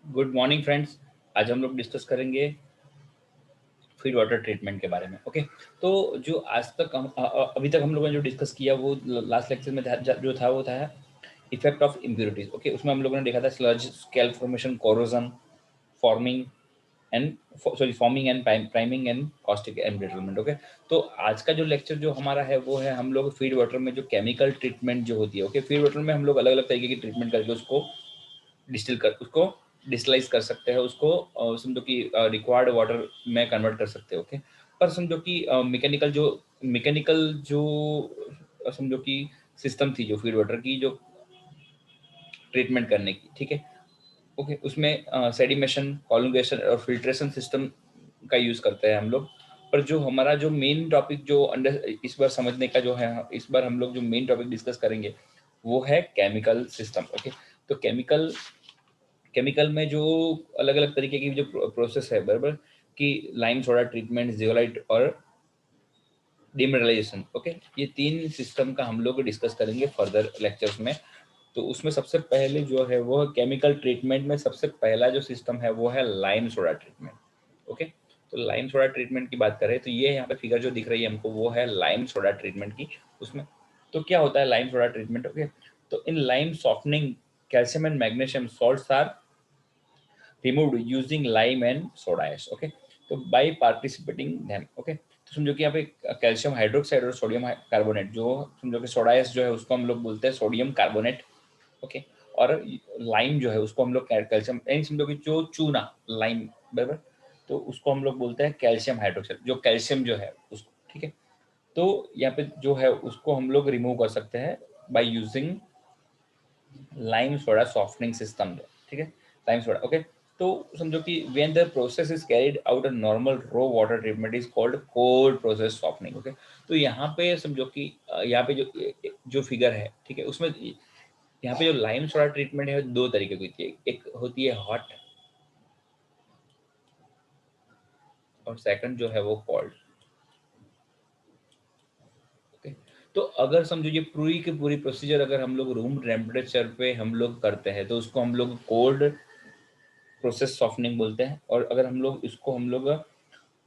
Good morning friends. आज हम लोग डिस्कस करेंगे फीड वाटर ट्रीटमेंट के बारे में। ओके, तो जो आज तक अभी तक हम लोगों ने जो डिस्कस किया वो लास्ट लेक्चर में जो था वो था इफेक्ट ऑफ इम्प्योरिटीज। ओके, उसमें हम लोगों ने देखा था sludge, scale formation, corrosion, forming and forming and priming and caustic embrittlement. Okay, तो आज का जो लेक्चर जो हमारा है वो है हम लोग फीड वाटर में जो केमिकल ट्रीटमेंट जो होती है। ओके, फीड वाटर में हम लोग अलग अलग तरीके की ट्रीटमेंट करके उसको डिस्टिलाइज कर सकते हैं, उसको समझो कि रिक्वायर्ड वाटर में कन्वर्ट कर सकते हैं। ओके, पर समझो कि मैकेनिकल जो समझो कि सिस्टम थी जो फीड वाटर की जो ट्रीटमेंट करने की, ठीक है। ओके, उसमें सेडिमेशन, कॉलुगेशन और फिल्ट्रेशन सिस्टम का यूज करते हैं हम लोग। पर जो हमारा जो मेन टॉपिक जो अंडर इस बार समझने का जो है, इस बार हम लोग जो मेन टॉपिक डिस्कस करेंगे वो है केमिकल सिस्टम। ओके, तो केमिकल में जो अलग अलग तरीके की जो प्रोसेस है, बराबर, कि लाइम सोडा ट्रीटमेंट, जियोलाइट और डिमिनरलाइजेशन। ओके, ये तीन सिस्टम का हम लोग डिस्कस करेंगे फर्दर लेक्चर्स में। तो उसमें सबसे पहले जो है वो केमिकल ट्रीटमेंट में सबसे पहला जो सिस्टम है वो है लाइम सोडा ट्रीटमेंट। ओके, तो लाइम सोडा ट्रीटमेंट की बात करें तो ये यहाँ पे फिगर जो दिख रही है हमको वो है लाइम सोडा ट्रीटमेंट की। उसमें तो क्या होता है लाइम सोडा ट्रीटमेंट? ओके, तो in lime softening calcium and magnesium salts are removed using lime and soda ash। Okay, तो बाय पार्टिसिपेटिंग देम। ओके, तो समझो कि यहाँ पे कैल्शियम हाइड्रोक्साइड और सोडियम कार्बोनेट, जो समझो कि सोडा एश जो है उसको हम लोग बोलते हैं सोडियम कार्बोनेट। ओके, और लाइम जो है उसको हम लोग कैल्शियम, यानी समझो कि जो चूना लाइम, बराबर, तो उसको हम लोग बोलते हैं कैल्शियम हाइड्रोक्साइड, जो कैल्शियम जो है उसको, ठीक है। तो यहाँ पे जो है उसको हम लोग रिमूव कर सकते हैं by using lime soda softening system, ठीक है, लाइम सोडा। ओके, तो समझो कि when the process is carried out a normal raw water treatment is called cold process softening. Okay, तो यहाँ पे समझो कि यहाँ पे जो जो फिगर है, ठीक है, उसमें यहाँ पे जो लाइम सोडा ट्रीटमेंट है दो तरीके की होती है, एक होती है हॉट और सेकंड जो है वो कोल्ड। ओके, तो अगर समझो ये पूरी की पूरी प्रोसीजर अगर हम लोग रूम टेम्परेचर पे हम लोग करते हैं तो उसको हम लोग कोल्ड प्रोसेस सॉफ्टनिंग बोलते हैं। और अगर हम लोग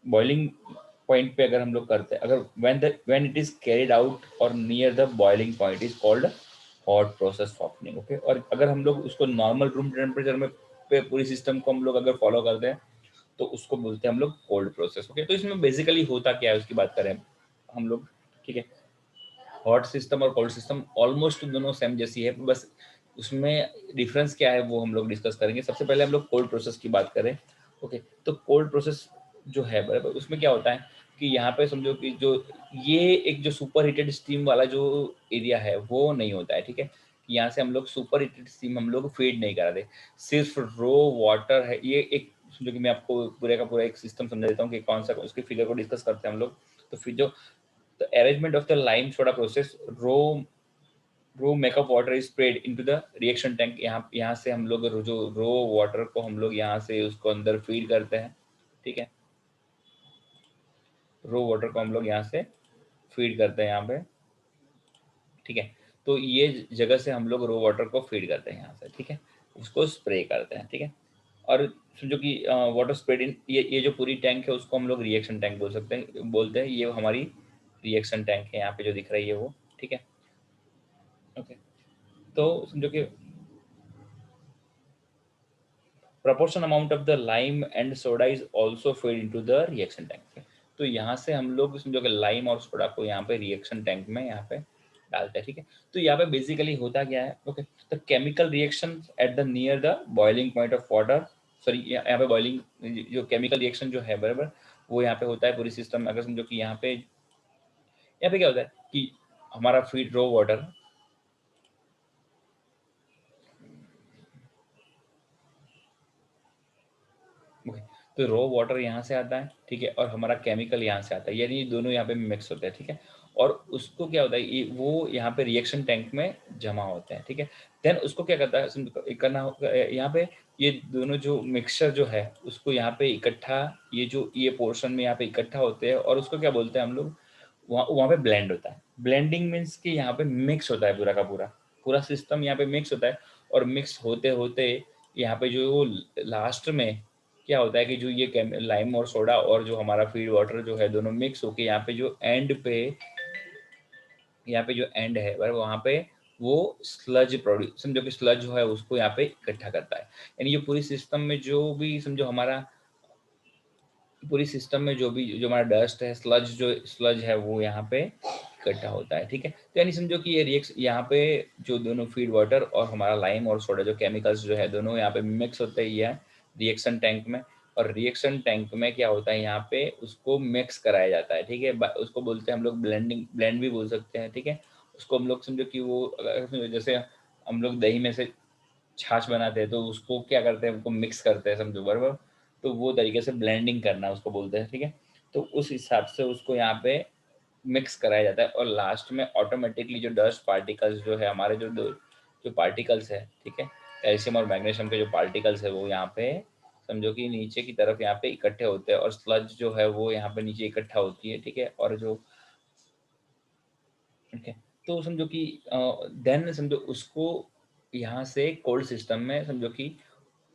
बॉइलिंग पॉइंट पे अगर हम लोग करते हैं, अगर when it is carried out और near the boiling point is called hot process softening. Okay, और अगर हम लोग उसको नॉर्मल रूम टेम्परेचर में पे पूरी सिस्टम को हम लोग अगर फॉलो करते हैं तो उसको बोलते हैं हम लोग कोल्ड प्रोसेस। ओके, तो इसमें बेसिकली होता क्या है उसकी बात करें हम लोग, ठीक है। हॉट सिस्टम और कोल्ड सिस्टम ऑलमोस्ट दोनों सेम जैसी है, बस उसमें डिफरेंस क्या है वो हम लोग डिस्कस करेंगे। सबसे पहले हम लोग कोल्ड प्रोसेस की बात करें। ओके, तो कोल्ड प्रोसेस जो है, बराबर, उसमें क्या होता है कि यहाँ पे समझो कि जो ये एक जो सुपर हीटेड स्टीम वाला जो एरिया है वो नहीं होता है, ठीक है। यहाँ से हम लोग सुपर हीटेड स्टीम हम लोग फीड नहीं करा दे, सिर्फ रो वाटर है। ये एक समझो कि मैं आपको पूरे का पूरा एक सिस्टम समझा देता हूँ कि कौन सा, उसके फिगर को डिस्कस करते हैं हम लोग। तो फिर जो the arrangement of the lime soda process, raw makeup water is spread into the reaction tank. यहाँ से हम लोग जो रो वाटर को हम लोग यहाँ से उसको अंदर फीड करते हैं, ठीक है। रो वाटर को हम लोग यहाँ से फीड करते हैं यहाँ पे, ठीक है। तो ये जगह से हम लोग रो वाटर को फीड करते हैं यहाँ से, ठीक है, उसको स्प्रे करते हैं, ठीक है। और जो कि वाटर स्प्रेड इन, ये जो पूरी टैंक है उसको हम लोग रिएक्शन टैंक बोलते हैं। ये हमारी रिएक्शन टैंक है यहाँ पे जो दिख रही है वो, ठीक है। ओके, तो समझो कि proportion amount of the lime and soda is also fed into the reaction tank। तो यहाँ से हम लोग समझो कि लाइम और सोडा को यहाँ पे रिएक्शन टैंक में यहाँ पे डालते हैं, ठीक है। तो यहाँ पे बेसिकली होता क्या है? ओके, तो chemical reaction at the near the boiling point of water, sorry यहाँ पे बॉइलिंग जो केमिकल रिएक्शन जो है, बराबर, वो यहाँ पे होता है पूरी सिस्टम में। अगर समझो कि यहाँ पे क्या होता है कि हमारा फीड रो वाटर, ओके, तो रो वाटर यहाँ से आता है, ठीक है, और हमारा केमिकल यहाँ से आता है, यानी ये दोनों यहाँ पे मिक्स होते हैं, ठीक है। और उसको क्या होता है, ये वो यहाँ पे रिएक्शन टैंक में जमा होते हैं, ठीक है। देन उसको क्या करता है करना यहाँ पे ये दोनों जो मिक्सचर जो है उसको यहाँ पे इकट्ठा, ये पोर्शन में यहाँ पे इकट्ठा होते हैं और उसको क्या बोलते हैं हम लोग, वहाँ वहाँ पे ब्लेंड होता है। ब्लेंडिंग मीन्स कि यहाँ पे मिक्स होता है पूरा का पूरा, पूरा सिस्टम यहाँ पे मिक्स होता है। और मिक्स होते होते यहाँ पे जो लास्ट में क्या होता है कि जो ये लाइम और सोडा और जो हमारा फीड वाटर जो है दोनों मिक्स होके यहाँ पे जो एंड पे, यहाँ पे जो एंड है वहाँ पे वो स्लज प्रोड्यूस, समझो कि स्लज जो है उसको यहाँ पे इकट्ठा करता है। यानी ये पूरी सिस्टम में जो भी समझो हमारा, पूरी सिस्टम में जो भी जो हमारा डस्ट है, स्लज है वो यहाँ पे इकट्ठा होता है, ठीक है। तो यानी समझो कि ये रिएक्शन यहाँ पे जो दोनों फीड वाटर और हमारा लाइम और सोडा जो केमिकल्स जो है दोनों यहाँ पे मिक्स होते ही है रिएक्शन टैंक में। और रिएक्शन टैंक में क्या होता है, यहाँ पे उसको मिक्स कराया जाता है, ठीक है। उसको बोलते हैं हम लोग ब्लेंडिंग, ब्लेंड भी बोल सकते हैं, ठीक है। उसको हम लोग समझो कि वो जैसे हम लोग दही में से छाछ बनाते हैं तो उसको क्या करते हैं, उनको मिक्स करते हैं, समझो बराबर। तो वो तरीके से ब्लेंडिंग करना उसको बोलते हैं, ठीक है। तो उस हिसाब से उसको यहाँ पे मिक्स कराया जाता है और लास्ट में ऑटोमेटिकली जो डस्ट पार्टिकल्स जो है हमारे जो पार्टिकल्स है, ठीक है, कैल्शियम और मैग्नीशियम के जो पार्टिकल्स है वो यहाँ पे समझो कि नीचे की तरफ यहाँ पे इकट्ठे होते हैं और स्लज जो है वो यहाँ पे नीचे इकट्ठा होती है, ठीक है। और जो ठीक है, तो समझो कि देन समझो उसको यहाँ से कोल्ड सिस्टम में समझो कि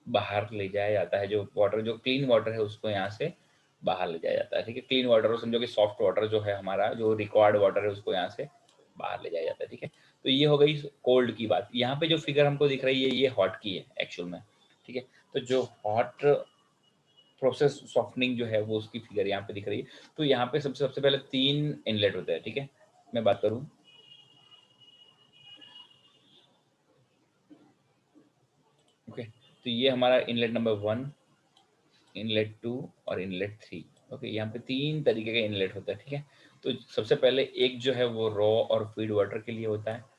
बाहर ले जाया जाता है, जो वाटर जो क्लीन वाटर है उसको यहाँ से बाहर ले जाया जाता है, ठीक है। क्लीन वाटर समझो कि सॉफ्ट वाटर जो है हमारा जो रिक्वायर्ड वाटर है उसको यहाँ से बाहर ले जाया जाता है, ठीक है। तो ये हो गई कोल्ड की बात। यहाँ पे जो फिगर हमको दिख रही है ये हॉट की है एक्चुअल में, ठीक है। तो जो हॉट प्रोसेस सॉफ्टनिंग जो है वो उसकी फिगर यहाँ पे दिख रही है। तो यहाँ पे सबसे सबसे पहले 3 इनलेट होते हैं, ठीक है। मैं बात करूँ, ओके। तो ये हमारा इनलेट नंबर 1, इनलेट 2 और इनलेट 3। ओके, यहाँ पे 3 तरीके के इनलेट होता है, ठीक है। तो सबसे पहले एक जो है वो रॉ और फीड वाटर के लिए होता है।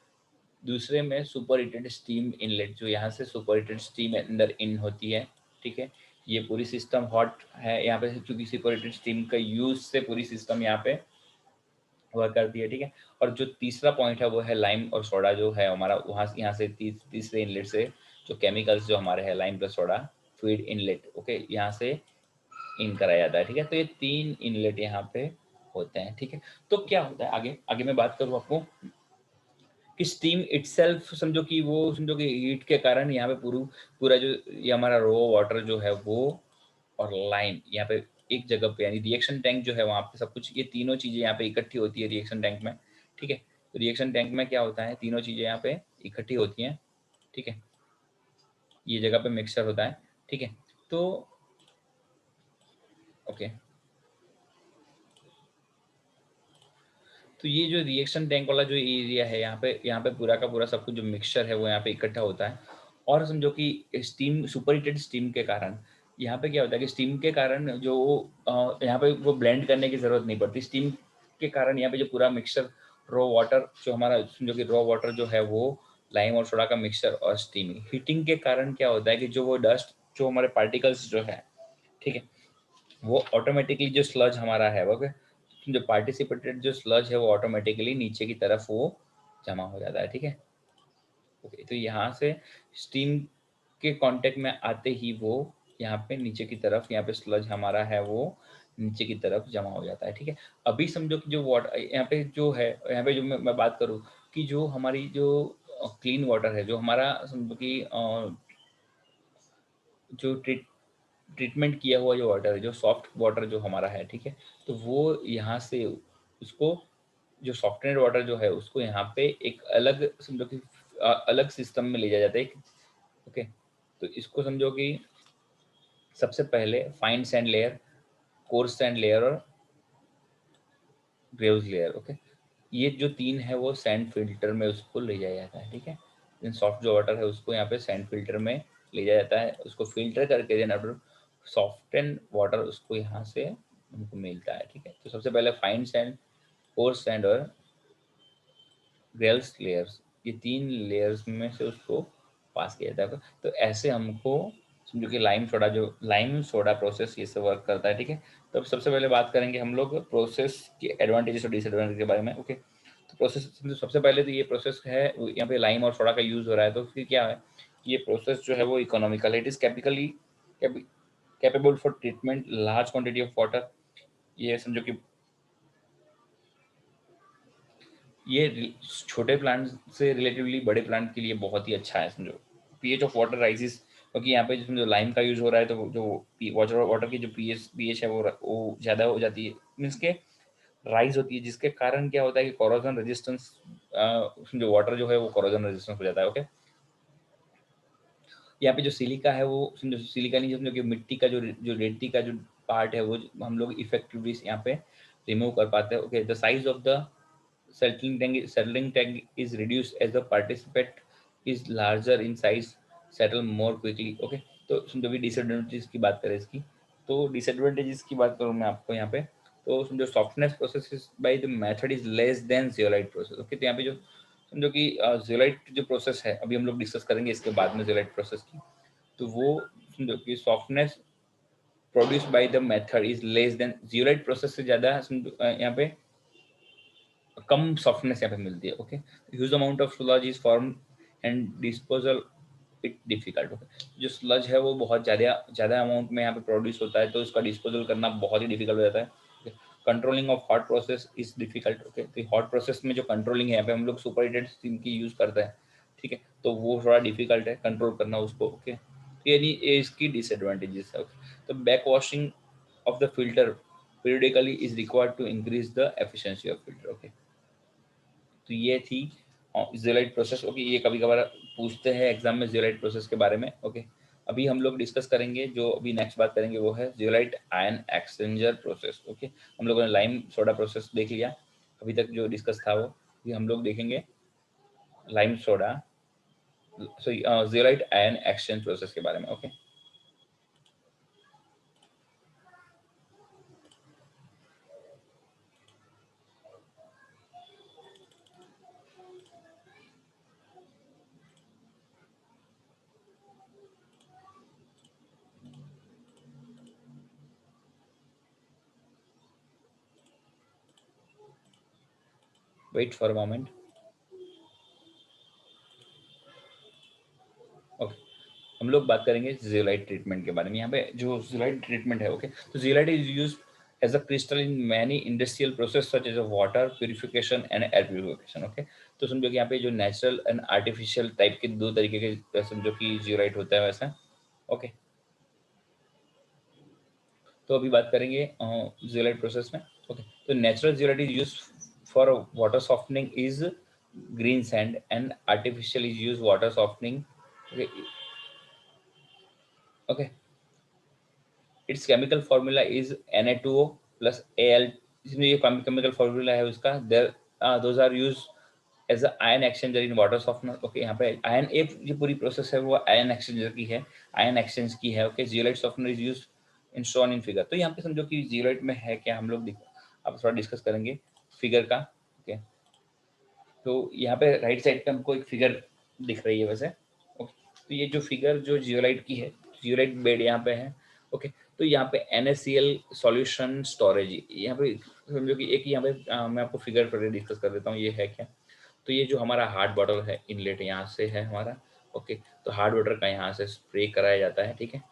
दूसरे में सुपर हीटेड स्टीम इनलेट, जो यहाँ से सुपर हीटेड स्टीम अंदर इन होती है, ठीक है। ये पूरी सिस्टम हॉट है यहाँ पे क्योंकि सुपर हीटेड स्टीम का यूज से पूरी सिस्टम यहाँ पे वर्क करती है, ठीक है। और जो तीसरा पॉइंट है वो है लाइम और सोडा जो है हमारा, वहाँ से यहाँ से तीसरे इनलेट से जो केमिकल्स जो हमारे हैं lime plus soda feed inlet, okay, यहाँ से इन कराया जाता है, ठीक है। तो ये 3 इनलेट यहाँ पे होते हैं, ठीक है। तो क्या होता है आगे, आगे मैं बात करूँ आपको कि स्टीम इटसेल्फ समझो कि वो समझो कि हीट के कारण यहाँ पे पूरा जो ये हमारा रो वाटर जो है वो और लाइम यहाँ पे एक जगह पे, यानी रिएक्शन टैंक जो है वहाँ पे सब कुछ ये तीनों चीजें यहाँ पे इकट्ठी होती है रिएक्शन टैंक में, ठीक है। तो रिएक्शन टैंक में क्या होता है, तीनों चीजें यहाँ पे इकट्ठी होती हैं, ठीक है। ये जगह पे मिक्सचर होता है, ठीक है। तो ओके, तो ये जो रिएक्शन टैंक वाला जो एरिया है यहाँ पे पूरा का पूरा सब कुछ जो मिक्सचर है वो यहाँ पे इकट्ठा होता है। और समझो कि स्टीम, सुपर हीटेड स्टीम के कारण यहाँ पे क्या होता है कि स्टीम के कारण जो यहाँ पे वो ब्लेंड करने की जरूरत नहीं पड़ती। स्टीम के कारण यहाँ पे जो पूरा मिक्सचर रॉ वाटर जो हमारा समझो कि रॉ वाटर जो है वो लाइम और सोडा का मिक्सचर और स्टीमिंग हीटिंग के कारण क्या होता है कि जो वो डस्ट जो हमारे पार्टिकल्स जो है, ठीक है, वो ऑटोमेटिकली जो स्लज हमारा है वो जो पार्टिसिपेटेड जो स्लज है वो ऑटोमेटिकली नीचे की तरफ वो जमा हो जाता है, ठीक है। ओके, तो यहाँ से स्टीम के कांटेक्ट में आते ही वो यहाँ पे नीचे की तरफ यहाँ पे स्लज हमारा है वो नीचे की तरफ जमा हो जाता है, ठीक है। अभी समझो कि जो वाटर यहाँ पे जो है, यहाँ पे जो मैं बात करूँ कि जो हमारी जो क्लीन वाटर है जो हमारा समझो कि जो ट्रीटमेंट किया हुआ जो वाटर है, जो सॉफ्ट वाटर जो हमारा है, ठीक है, तो वो यहाँ से उसको जो सॉफ्टनेड वाटर जो है उसको यहाँ पे एक अलग समझो कि अलग सिस्टम में ले जाया जाता है, ओके। तो इसको समझो कि सबसे पहले fine sand layer, coarse sand layer और ग्रेव्स लेयर, ओके, ये जो 3 है वो सैंड फिल्टर में उसको ले जाया जाता है, ठीक है। देन सॉफ्ट जो वाटर है उसको यहाँ पे सैंड फिल्टर में ले जाया जाता है, उसको फिल्टर करके then after soft and water उसको यहाँ से हमको मिलता है, ठीक है। तो सबसे पहले फाइन सैंड, कोर्स सैंड और ग्रेव्स लेयर्स, ये 3 लेयर्स में से उसको पास किया जाता है। तो ऐसे हमको समझो कि लाइम सोडा प्रोसेस ये सब वर्क करता है, ठीक है। तो अब सबसे पहले बात करेंगे हम लोग प्रोसेस के एडवांटेजेस और डिसएडवांटेज के बारे में, ओके। तो प्रोसेस सबसे पहले तो ये प्रोसेस है यहाँ पे लाइम और सोडा का यूज हो रहा है, तो फिर क्या है, ये प्रोसेस जो है वो इकोनॉमिकल है, it is capably capable for treatment large quantity of water. ये समझो कि ये छोटे प्लांट से रिलेटिवली बड़े प्लांट के लिए बहुत ही अच्छा है, समझो। पीएच ऑफ वाटर राइजेस क्योंकि यहाँ पे जिसमें जो लाइम का यूज हो रहा है तो जो वाटर वाटर की जो पीएच है वो ज़्यादा हो जाती है, मीन्स के राइज होती है, जिसके कारण क्या होता है कि कोरोजन रेजिस्टेंस, उसमें जो वाटर जो है वो कोरोजन रेजिस्टेंस हो जाता है। ओके, यहाँ पे जो सिलिका है वो समझो, सिलिका नहीं, समझो कि मिट्टी का जो जो रेती का जो पार्ट है वो हम लोग इफेक्टिवली यहाँ पे रिमूव कर पाते हैं। Okay, the size of the settling tank is reduced as the participant is larger in size, settle more quickly। Okay, तो समझो भी डिसएडवांटेजेस की बात करें इसकी, तो डिसएडवांटेजेस की बात करूँ मैं आपको यहाँ पे, तो समझो softness process by the method is less than zeolite process. Okay, तो यहाँ पे जो समझो कि जियोलाइट जो प्रोसेस है अभी हम लोग डिस्कस करेंगे इसके बाद में जियोलाइट प्रोसेस की, तो वो समझो कि softness produce by the method is less than zeolite process से ज़्यादा यहाँ पे कम सॉफ्टनेस यहाँ पे मिलती है। Okay, huge amount of sludge is form and disposal it difficult. Okay, जो स्लज है वो बहुत ज़्यादा ज़्यादा अमाउंट में यहाँ पे प्रोड्यूस होता है, तो इसका डिस्पोजल करना बहुत ही डिफिकल्ट हो जाता है। Controlling of hot process is difficult. Okay, तो हॉट प्रोसेस में जो कंट्रोलिंग है यहाँ पे हम लोग सुपर हीटेड स्टीम की यूज़ करते हैं, ठीक है, तो वो थोड़ा डिफिकल्ट है कंट्रोल करना उसको। ओके, यानी ये इसकी डिसएडवांटेजेस है। ओके, तो back washing of the filter periodically is required to increase the efficiency of filter। Okay, तो ये थी जियोलाइट प्रोसेस। ओके, ये कभी कभार पूछते हैं एग्जाम में जियोलाइट प्रोसेस के बारे में। ओके, अभी हम लोग डिस्कस करेंगे, जो अभी नेक्स्ट बात करेंगे वो है zeolite ion exchanger process. Okay, हम लोगों ने लाइम सोडा प्रोसेस देख लिया, अभी तक जो डिस्कस था वो, अभी हम लोग देखेंगे lime soda zeolite ion exchange process के बारे में। Okay, wait for a moment. Okay, हम लोग बात करेंगे जियोलाइट ट्रीटमेंट के बारे में। यहाँ पे जो जियोलाइट ट्रीटमेंट है, ओके, तो zeolite is use as a crystal in many industrial process such as a water purification and air purification. Okay, तो समझो कि यहाँ पे जो नेचुरल एंड आर्टिफिशियल टाइप के दो तरीके के समझो कि जियोलाइट होता है वैसा। ओके, तो अभी बात करेंगे जियोलाइट प्रोसेस में। ओके, तो natural zeolite is use for water softening is green sand and artificial is use water softening. Okay, okay, its chemical formula is Na2O plus Al। इसमें ये केमिकल फॉर्मूला है उसका, there those are use as a ion exchanger in water softener. Okay, यहाँ पे ion ए जो पूरी process है वो आयन एक्सचेंजर की है, आयन एक्सचेंज की है। Okay, zeolite softener is use in shown in figure. तो यहाँ पे समझो कि जियोलाइट में है क्या, हम लोग अब थोड़ा डिस्कस करेंगे फिगर का। ओके, तो यहाँ पे राइट साइड पे हमको एक फिगर दिख रही है वैसे। ओके, तो ये जो फिगर जो जियोलाइट की है, जियोलाइट बेड यहाँ पे है। ओके, तो यहाँ पे NaCl सॉल्यूशन स्टोरेज, यहाँ पे समझो कि एक यहाँ पे मैं आपको फिगर पर डिस्कस कर देता हूँ ये है क्या। तो ये जो हमारा हार्ड बॉटल है, इनलेट यहाँ से है हमारा। ओके, तो हार्ड वाटर का यहाँ से स्प्रे कराया जाता है, ठीक है,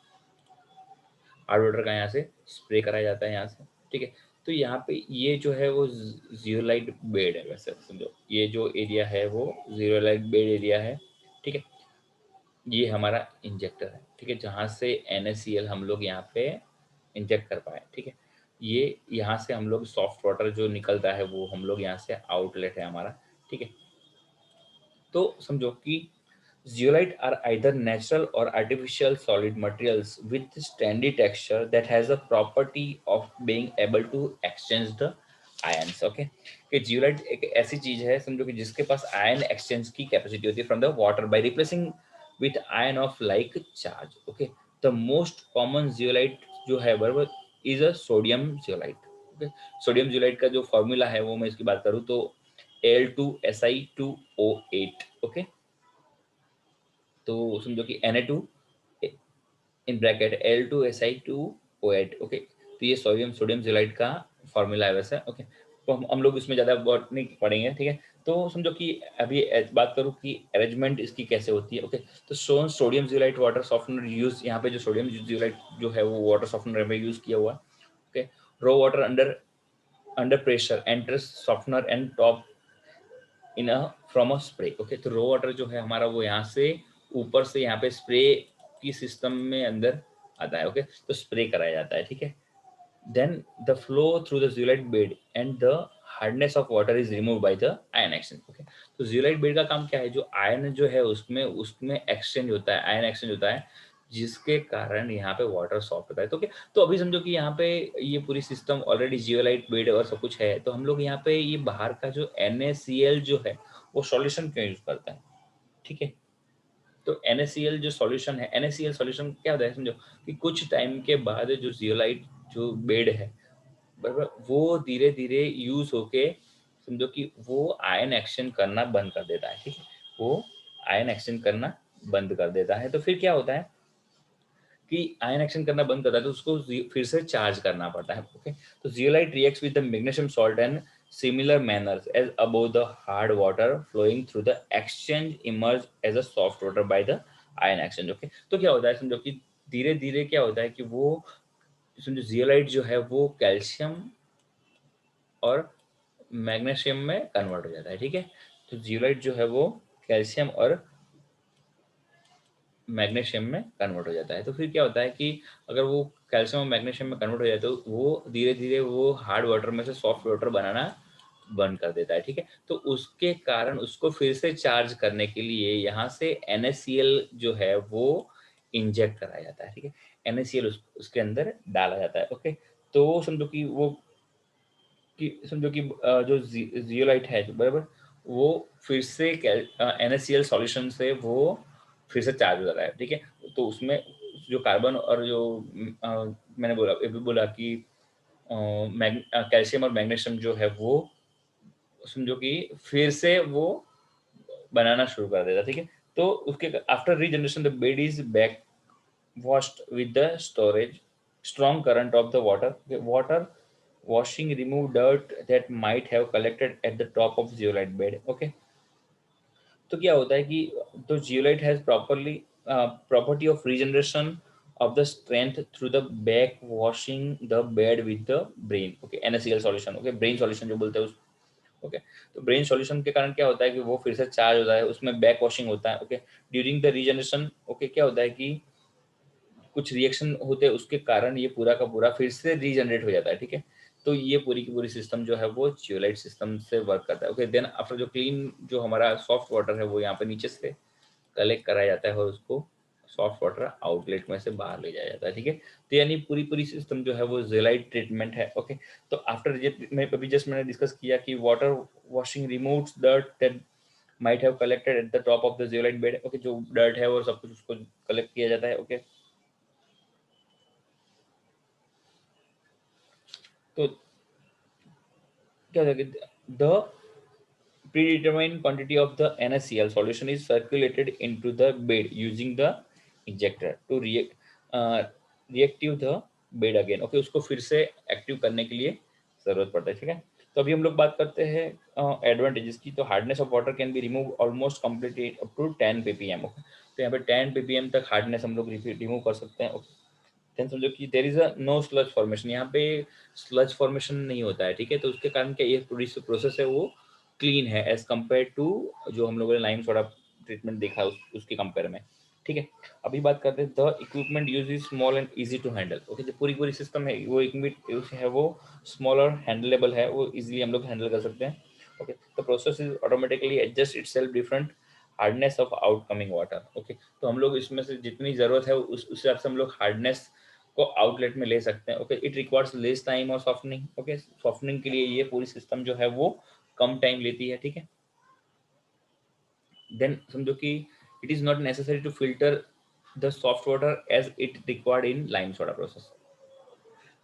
हार्ड वाटर का यहाँ से स्प्रे कराया जाता है यहाँ से, ठीक है। तो यहाँ पे ये जो है वो जियोलाइट बेड है वैसे समझो, ये जो एरिया है वो जियोलाइट बेड एरिया है, ठीक है। ये हमारा इंजेक्टर है, ठीक है, जहाँ से NaCl हम लोग यहाँ पे इंजेक्ट कर पाए, ठीक है। ये यहाँ से हम लोग सॉफ्ट वाटर जो निकलता है वो हम लोग यहाँ से आउटलेट है हमारा, ठीक है। तो समझो कि zeolite are either natural or artificial solid materials with sandy texture that has a property of being able to exchange the ions। Okay, कि जियोलाइट एक ऐसी चीज है समझो कि जिसके पास आयन एक्सचेंज की कैपेसिटी होती है from the water by replacing with ion of like charge. Okay, the most common zeolite जो है बराबर is a sodium zeolite. Okay, sodium zeolite का जो फॉर्मूला है वो मैं इसकी बात करूँ तो Al2Si2O8। ओके, तो समझो कि Na2 in bracket Al2Si2O8। Okay, तो ये सोडियम सोडियम जियोलाइट का फॉर्मूला है वैसे। ओके, तो हम लोग इसमें ज़्यादा बात नहीं पढ़ेंगे, ठीक है। तो समझो कि अभी बात करूँ कि अरेंजमेंट इसकी कैसे होती है। ओके, तो sodium zeolite water softener use, यहाँ पे जो सोडियम जियोलाइट जो है वो वाटर सॉफ्टनर में यूज किया हुआ है। Okay, raw water under under pressure enters softener and top in a from a spray. Okay, तो रो वाटर जो है हमारा वो यहाँ से ऊपर से यहाँ पे स्प्रे आपकी सिस्टम में अंदर आता है। ओके, तो स्प्रे कराया जाता है, ठीक है। Then the flow through the zeolite bed and the hardness of water is remove by the ion exchange. Okay, तो जियोलाइट बेड का काम क्या है, जो आयन जो है उसमें उसमें एक्सचेंज होता है, आयन एक्सचेंज होता है, जिसके कारण यहाँ पे वाटर सॉफ्ट होता है। तो ओके, तो अभी समझो कि यहाँ पे ये पूरी सिस्टम ऑलरेडी जियोलाइट बेड और सब कुछ है, तो हम लोग यहाँ पे ये बाहर का जो NaCl जो है वो सॉल्यूशन क्यों यूज करता है, ठीक है। तो NaCl जो सॉल्यूशन है, NaCl सॉल्यूशन क्या होता है समझो, कि कुछ टाइम के बाद जो जियोलाइट जो बेड है बराबर, वो धीरे धीरे यूज होके समझो कि वो आयन एक्सचेंज करना बंद कर देता है, ठीक है। वो आयन एक्सचेंज करना बंद कर देता है, तो फिर क्या होता है कि आयन एक्शन करना बंद करता है, तो उसको फिर से चार्ज करना पड़ता है। ओके, तो zeolite reacts with the magnesium salt and similar manners as above the hard water flowing through the exchange emerge as a soft water by the ion exchange. Okay, तो क्या होता है समझो कि धीरे धीरे क्या होता है कि वो समझो जियोलाइट जो है वो कैल्शियम और मैग्नीशियम में कन्वर्ट हो जाता है, ठीक है। तो जियोलाइट जो है वो कैल्शियम और मैग्नीशियम में कन्वर्ट हो जाता है, तो फिर क्या होता है कि अगर वो कैल्शियम और मैग्नीशियम में कन्वर्ट हो जाए तो वो धीरे धीरे वो हार्ड वाटर में से सॉफ्ट वाटर बनाना बंद कर देता है, ठीक है। तो उसके कारण उसको फिर से चार्ज करने के लिए यहाँ से NaCl जो है वो इंजेक्ट कराया जाता है, ठीक है। NaCl उसके अंदर डाला जाता है। ओके, तो समझो कि वो समझो कि जो जियोलाइट है जो बराबर, वो फिर से NaCl सॉल्यूशन से वो फिर से चार्ज हो जाता है, ठीक है। तो उसमें जो कार्बन और जो मैंने बोला ये भी बोला कि कैल्शियम और मैग्नीशियम जो है वो समझो कि फिर से वो बनाना शुरू कर देता, ठीक है। तो उसके after regeneration the bed is back washed with the storage strong current of the water. The water washing remove dirt that might have collected at the top of zeolite bed. Okay, तो क्या होता है कि तो zeolite has properly property of regeneration of the strength through the back washing the bed with the brain. Okay, NaCl solution. Okay, brain solution जो बोलते हैं उस ओके तो ब्रेन सॉल्यूशन के कारण क्या होता है कि वो फिर से चार्ज होता है, उसमें बैक वॉशिंग होता है। Okay, during the regeneration okay क्या होता है कि कुछ रिएक्शन होते हैं उसके कारण ये पूरा का पूरा फिर से रीजनरेट हो जाता है, ठीक है। तो ये पूरी की पूरी सिस्टम जो है वो जियोलाइट सिस्टम से वर्क करता है। ओके, देन आफ्टर जो क्लीन जो हमारा सॉफ्ट वाटर है वो यहाँ पे नीचे से कलेक्ट कराया जाता है और उसको सॉफ्ट वाटर आउटलेट में से बाहर ले जाया जाता है, ठीक है। तो यानी पूरी पूरी सिस्टम जो है वो जियोलाइट ट्रीटमेंट है। ओके, तो आफ्टर ये मैं अभी जस्ट मैंने डिस्कस किया कि water washing removes dirt that might have collected at the top of the zeolite bed. Okay, जो डर्ट है वो सब कुछ उसको कलेक्ट किया जाता है। ओके, तो क्या होता है कि the predetermined quantity of the NaCl solution is circulated into the bed using the injector to reactive the bed again. Okay, उसको फिर से एक्टिव करने के लिए जरूरत पड़ता है, ठीक है। तो अभी हम लोग बात करते हैं एडवांटेजेस की। तो hardness of water can be remove almost completely up to 10 ppm। Okay, तो यहाँ पे 10 ppm तक हार्डनेस हम लोग रिमूव कर सकते हैं। ओके, देन समझो कि there is a no sludge formation, यहाँ पे स्लज फॉर्मेशन नहीं होता है, ठीक है। तो उसके कारण क्या ये पूरी प्रोसेस है वो क्लीन है एज कम्पेयर टू जो हम लोगों ने लाइम सोडा ट्रीटमेंट देखा उसके कंपेयर में, ठीक है। अभी बात करते हैं the equipment use is small and easy to handle. Okay, जो पूरी पूरी सिस्टम है वो इक्विपमेंट है वो स्मॉल और हैंडलेबल है, वो इजीली हम लोग हैंडल कर सकते हैं। Okay, the process is automatically adjust itself different hardness of outcoming water. Okay, तो हम लोग इसमें से जितनी जरूरत है उस हिसाब से हम लोग हार्डनेस को आउटलेट में ले सकते हैं। Okay, it requires less time और सॉफ्टनिंग। ओके, सॉफ्टनिंग के लिए ये पूरी सिस्टम जो है वो कम टाइम लेती है, ठीक है। देन समझो कि it is not necessary to filter the soft water as it required in lime soda process.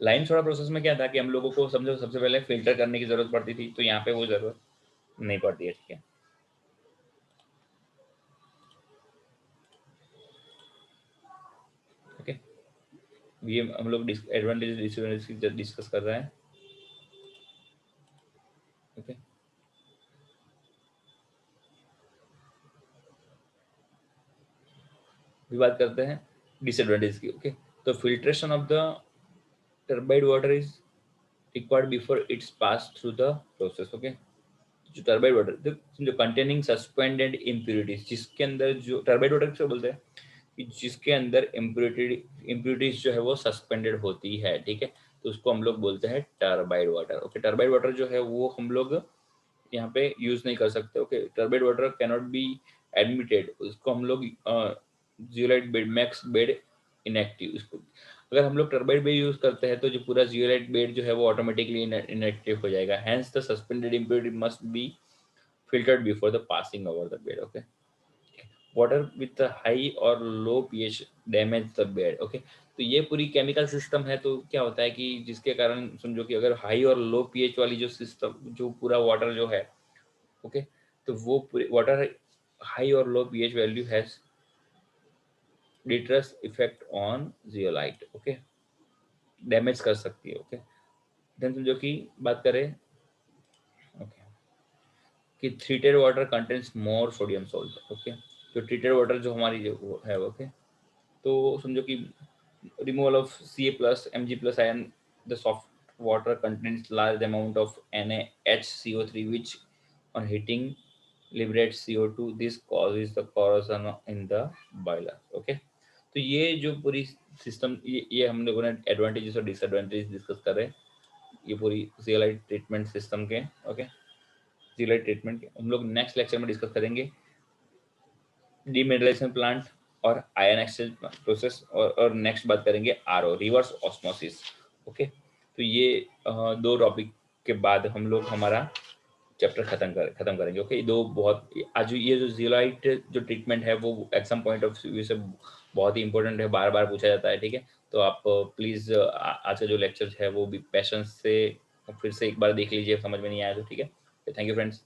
Lime soda process में क्या था कि हम लोगों को समझो सबसे पहले फिल्टर करने की जरूरत पड़ती थी, तो यहाँ पे वो जरूरत नहीं पड़ती है, ठीक है। ओके, ये हम लोग एडवांटेज डिसएडवांटेज डिस्कस कर रहे हैं। ओके, अभी बात करते हैं डिसएडवांटेज की। ओके, तो filtration of the turbid water is required before it's passed through the process। Okay, जो टर्बाइड वाटर जो कंटेनिंग सस्पेंडेड इम्प्यूरिटीज, जिसके अंदर जो टर्बाइड वाटर किसे बोलते हैं कि जिसके अंदर इम्प्योरिटीज जो है वो सस्पेंडेड होती है, ठीक है। तो उसको हम लोग बोलते हैं टर्बाइड वाटर। ओके, टर्बाइड वाटर जो है वो हम लोग यहाँ पे यूज नहीं कर सकते। Okay, turbid water can not be admitted, उसको हम लोग zeolite bed, makes bed inactive, इसको अगर हम लोग टर्बाइड बेड यूज करते हैं तो जो पूरा जियोलाइट बेड जो है वो ऑटोमेटिकली इनएक्टिव हो जाएगा। Hence the suspended impurity must be filtered before the passing over the bed. Okay, water with a high or low pH damage the bed. Okay, तो ये पूरी केमिकल सिस्टम है। तो क्या होता है कि जिसके कारण समझो कि अगर हाई और लो पीएच वाली जो सिस्टम, जो पूरा वाटर जो है, ओके, तो वो पूरे वाटर हाई और लो पीएच वैल्यू हैज डिट्रस effect on zeolite. Okay, damage कर सकती है। ओके, देन समझो कि बात करें, ओके, कि ट्रीटेड वाटर कंटेन्स मोर सोडियम सॉल्ट। ओके, जो ट्रीटेड वाटर जो हमारी जो वो है, ओके, तो समझो कि removal of Ca plus Mg plus ion, the soft water contains large amount of NaHCO3 which on heating liberates CO2. This causes the corrosion in the boiler. Okay, तो ये जो पूरी सिस्टम, ये हम लोगों ने एडवांटेजेस और डिसएडवांटेजेस डिस्कस कर रहे हैं ये पूरी सीएलआई ट्रीटमेंट सिस्टम के। ओके, सीएलआई ट्रीटमेंट के हम लोग नेक्स्ट लेक्चर में डिस्कस करेंगे डीमिनरलाइजेशन प्लांट और आयन एक्सचेंज प्रोसेस, और नेक्स्ट बात करेंगे आरओ, रिवर्स ऑस्मोसिस। ओके, तो ये दो टॉपिक के बाद हम लोग हमारा चैप्टर खत्म करेंगे। ओके, दो बहुत आज ये जो जियोलाइट जो ट्रीटमेंट है वो एग्जाम पॉइंट ऑफ व्यू से बहुत ही इंपॉर्टेंट है, बार बार पूछा जाता है, ठीक है। तो आप प्लीज़ आज का जो लेक्चर है वो भी पेशेंस से फिर से एक बार देख लीजिए, समझ में नहीं आया तो, ठीक है। Thank you friends.